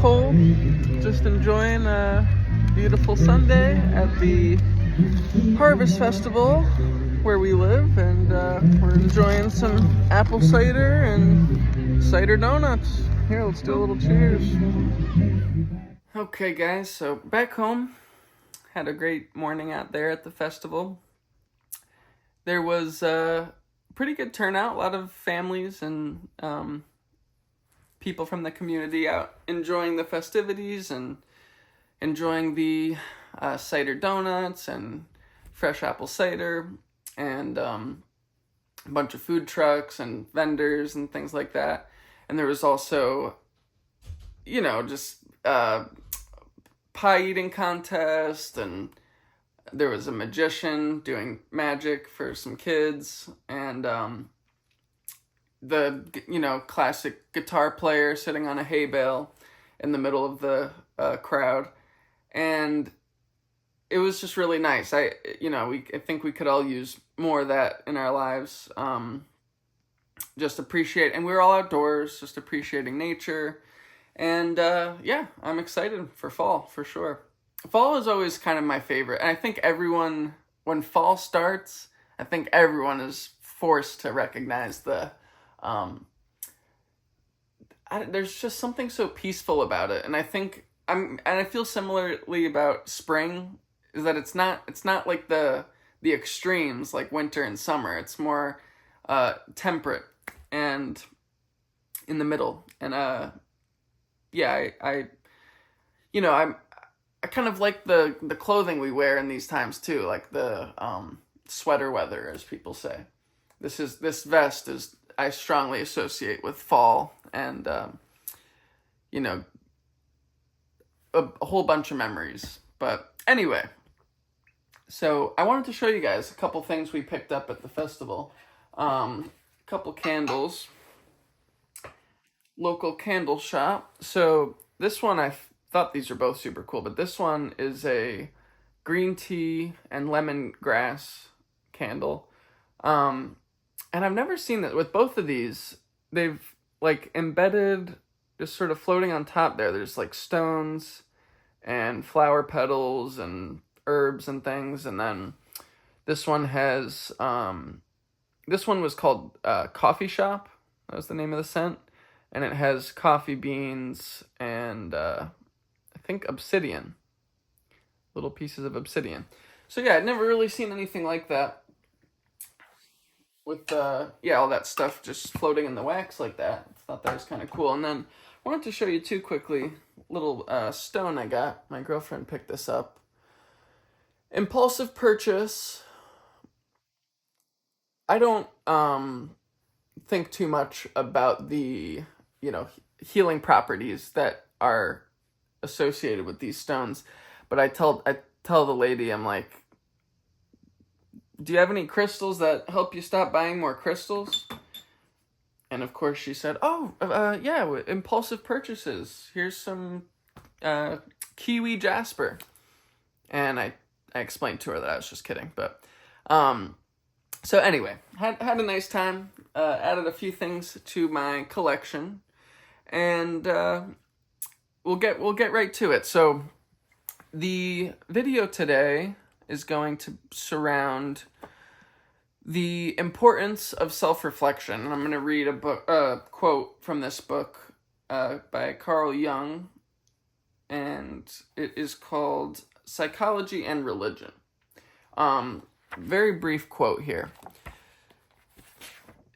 cold. Just enjoying a beautiful Sunday at the Harvest Festival where we live, and we're enjoying some apple cider and cider donuts. Here, let's do a little cheers. Okay, guys, so back home, had a great morning out there at the festival. There was a pretty good turnout, a lot of families and people from the community out enjoying the festivities and enjoying the cider donuts and fresh apple cider, and a bunch of food trucks and vendors and things like that. And there was also, just pie eating contest, and there was a magician doing magic for some kids, and the classic guitar player sitting on a hay bale in the middle of the crowd. And it was just really nice. I think we could all use more of that in our lives. Just appreciate, and we were all outdoors, just appreciating nature. And I'm excited for fall, for sure. Fall is always kind of my favorite. And I think everyone, when fall starts, I think everyone is forced to recognize there's just something so peaceful about it. And I think I feel similarly about spring, is that it's not like the extremes like winter and summer. It's more temperate and in the middle. And I kind of like the clothing we wear in these times too, like the sweater weather, as people say. This vest is, I strongly associate with fall, and a whole bunch of memories. But anyway, so I wanted to show you guys a couple things we picked up at the festival. A couple candles, local candle shop. So this one, I thought these are both super cool, but this one is a green tea and lemongrass candle. And I've never seen that with both of these. They've like embedded, just sort of floating on top there. There's like stones and flower petals and herbs and things. And then this one has, this one was called Coffee Shop. That was the name of the scent. And it has coffee beans and I think obsidian, little pieces of obsidian. So yeah, I'd never really seen anything like that with all that stuff just floating in the wax like that. I thought that was kind of cool. And then I wanted to show you too quickly, little stone I got. My girlfriend picked this up. Impulsive purchase. I don't think too much about the healing properties that are associated with these stones, but I tell the lady, I'm like, do you have any crystals that help you stop buying more crystals? And of course she said, yeah, impulsive purchases, here's some kiwi jasper. And I explained to her that I was just kidding, but so anyway, had a nice time, added a few things to my collection, and we'll get right to it. So the video today is going to surround the importance of self-reflection. And I'm going to read a quote from this book by Carl Jung, and it is called Psychology and Religion. Very brief quote here.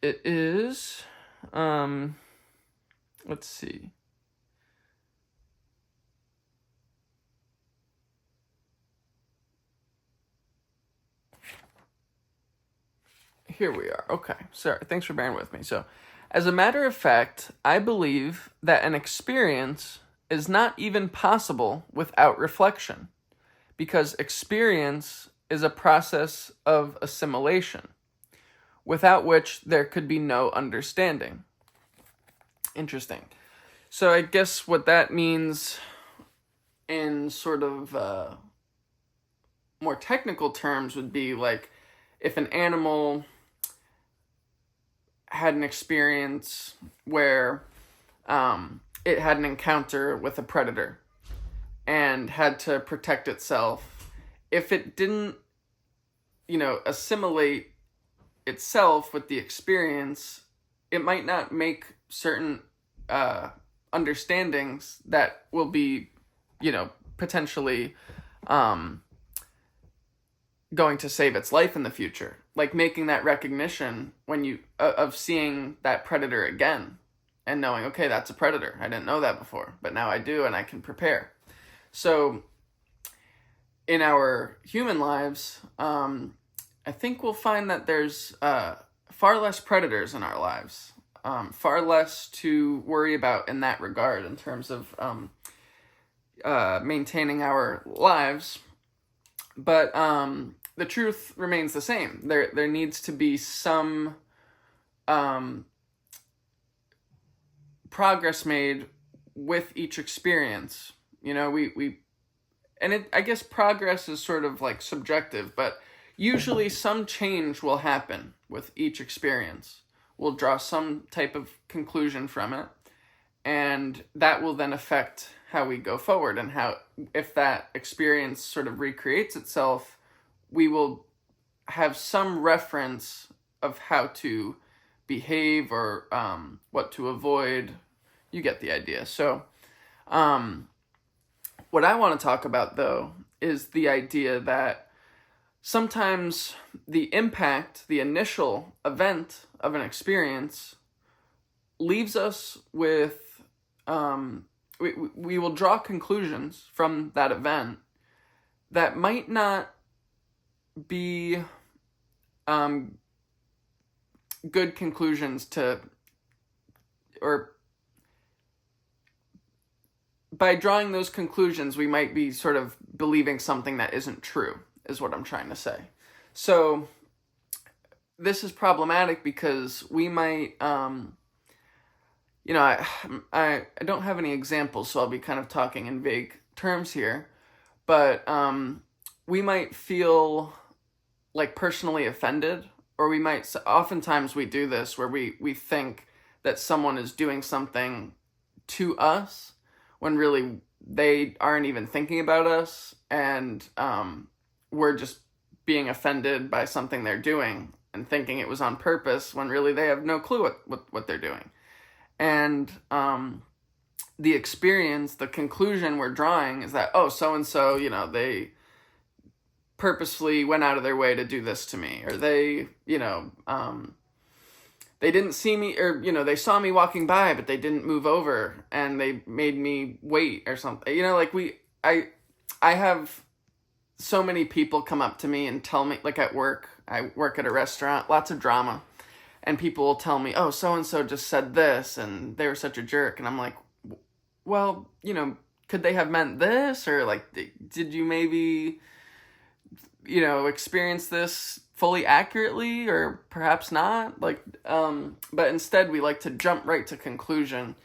It is, let's see. Here we are. Okay, sorry. Thanks for bearing with me. So, as a matter of fact, I believe that an experience is not even possible without reflection, because experience is a process of assimilation, without which there could be no understanding. Interesting. So I guess what that means in sort of more technical terms would be like if an animal had an experience where it had an encounter with a predator and had to protect itself, if it didn't, assimilate itself with the experience, it might not make certain understandings that will be, potentially going to save its life in the future. Like making that recognition when you of seeing that predator again and knowing, okay, that's a predator. I didn't know that before, but now I do, and I can prepare. So in our human lives, I think we'll find that there's far less predators in our lives, far less to worry about in that regard in terms of maintaining our lives. But the truth remains the same. There needs to be some progress made with each experience. I guess progress is sort of like subjective, but usually some change will happen with each experience. We'll draw some type of conclusion from it, and that will then affect how we go forward, and how, if that experience sort of recreates itself, we will have some reference of how to behave or what to avoid. You get the idea. So what I want to talk about, though, is the idea that sometimes the impact, the initial event of an experience, leaves us with we will draw conclusions from that event that might not be good conclusions or by drawing those conclusions, we might be sort of believing something that isn't true, is what I'm trying to say. So this is problematic because we might, I don't have any examples, so I'll be kind of talking in vague terms here, but we might feel like personally offended, or oftentimes we do this where we think that someone is doing something to us when really they aren't even thinking about us, and we're just being offended by something they're doing and thinking it was on purpose when really they have no clue what they're doing. And the experience, the conclusion we're drawing is that, oh, so-and-so, they purposefully went out of their way to do this to me, or they didn't see me, or, they saw me walking by, but they didn't move over and they made me wait or something. I have so many people come up to me and tell me, like at work, I work at a restaurant, lots of drama, and people will tell me, oh, so-and-so just said this and they were such a jerk. And I'm like, well, could they have meant this? Or like, did you maybe, experience this fully accurately, or perhaps not? Like, but instead we like to jump right to conclusion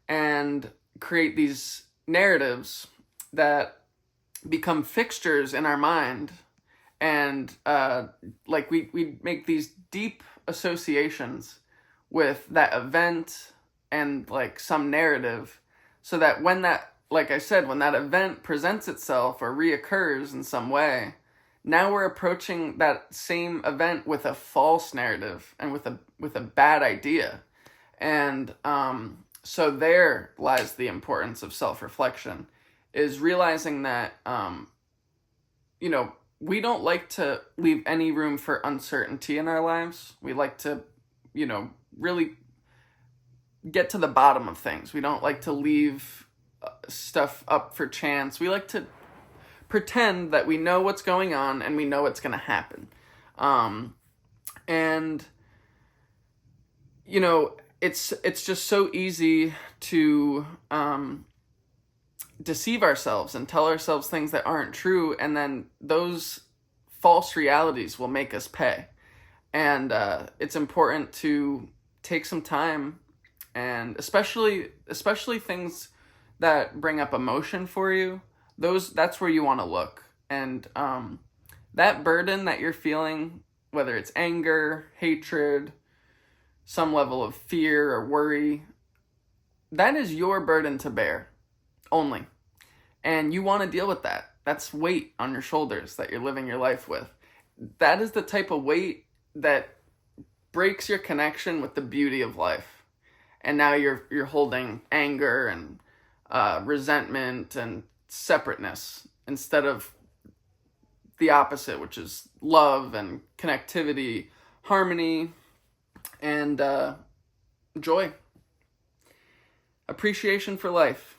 and create these narratives that become fixtures in our mind. And like we make these deep associations with that event and like some narrative, so that when that, like I said, when that event presents itself or reoccurs in some way, now we're approaching that same event with a false narrative and with a bad idea. And so there lies the importance of self-reflection, is realizing that we don't like to leave any room for uncertainty in our lives. We like to, really get to the bottom of things. We don't like to leave stuff up for chance. We like to pretend that we know what's going on and we know what's going to happen. And, it's just so easy to deceive ourselves and tell ourselves things that aren't true, and then those false realities will make us pay. And it's important to take some time, and especially things that bring up emotion for you, that's where you want to look. And that burden that you're feeling, whether it's anger, hatred, some level of fear or worry, that is your burden to bear only. And you want to deal with that. That's weight on your shoulders that you're living your life with. That is the type of weight that breaks your connection with the beauty of life. And now you're holding anger and resentment and separateness instead of the opposite, which is love and connectivity, harmony, and joy, appreciation for life.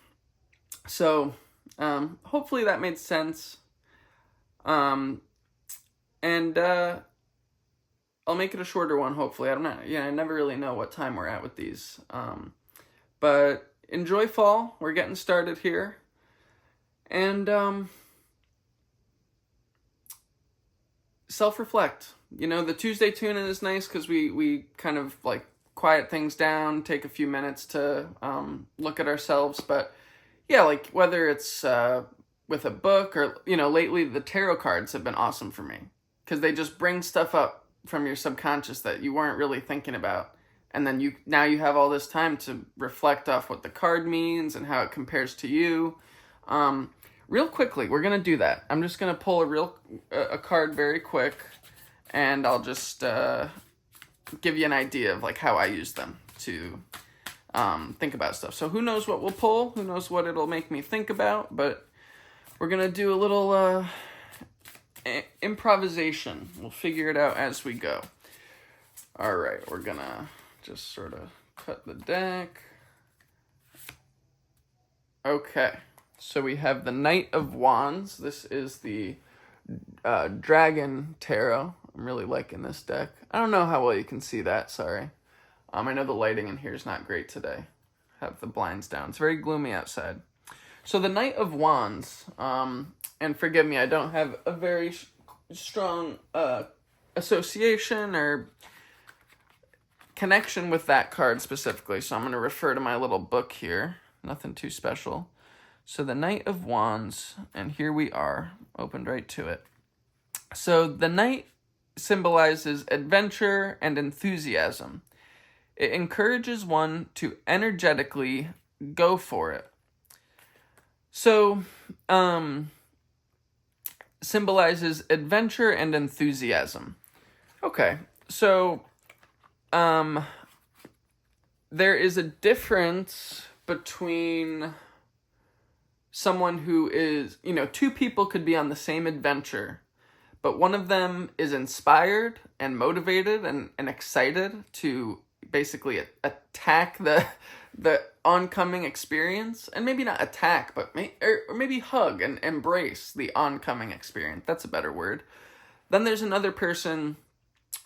So hopefully that made sense. And I'll make it a shorter one, hopefully. I don't know. I never really know what time we're at with these. But enjoy fall. We're getting started here. And self-reflect. The Tuesday tune-in is nice because we kind of like quiet things down, take a few minutes to look at ourselves. But yeah, like whether it's with a book or, lately the tarot cards have been awesome for me because they just bring stuff up from your subconscious that you weren't really thinking about. And then you have all this time to reflect off what the card means and how it compares to you. Real quickly, we're going to do that. I'm just going to pull a card very quick, and I'll just give you an idea of like how I use them to think about stuff. So who knows what we'll pull? Who knows what it'll make me think about? But we're going to do a little improvisation. We'll figure it out as we go. All right, we're going to just sort of cut the deck. Okay, so we have the Knight of Wands. This is the Dragon Tarot. I'm really liking this deck. I don't know how well you can see that, sorry. I know the lighting in here is not great today. Have the blinds down. It's very gloomy outside. So the Knight of Wands, and forgive me, I don't have a very strong association or connection with that card specifically, so I'm going to refer to my little book here. Nothing too special. So the Knight of Wands, and here we are, opened right to it. So the Knight symbolizes adventure and enthusiasm. It encourages one to energetically go for it. So, symbolizes adventure and enthusiasm. Okay, so, there is a difference between someone who is, two people could be on the same adventure, but one of them is inspired and motivated and excited to basically attack the oncoming experience, and maybe not attack, but maybe hug and embrace the oncoming experience. That's a better word. Then there's another person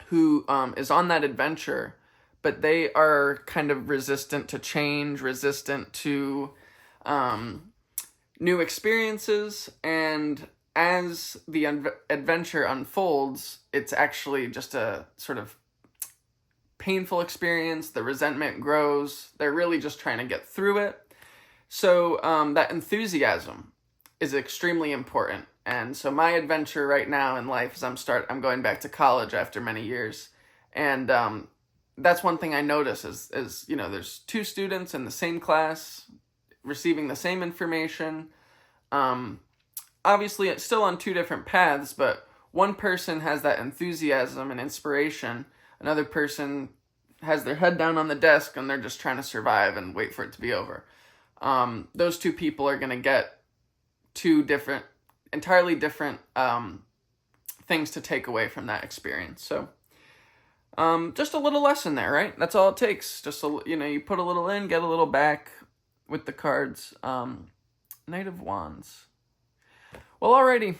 who is on that adventure, but they are kind of resistant to change, resistant to new experiences, and as the adventure unfolds, it's actually just a sort of painful experience. The resentment grows. They're really just trying to get through it. So that enthusiasm is extremely important. And so my adventure right now in life is I'm going back to college after many years. And that's one thing I notice is there's two students in the same class receiving the same information. Obviously, it's still on two different paths, but one person has that enthusiasm and inspiration. Another person has their head down on the desk and they're just trying to survive and wait for it to be over. Those two people are going to get two entirely different things to take away from that experience. So just a little lesson there, right? That's all it takes. Just you put a little in, get a little back with the cards. Knight of Wands. Well, alrighty.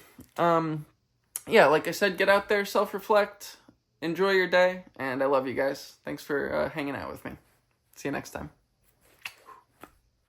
Yeah, like I said, get out there, self-reflect, enjoy your day, and I love you guys. Thanks for hanging out with me. See you next time.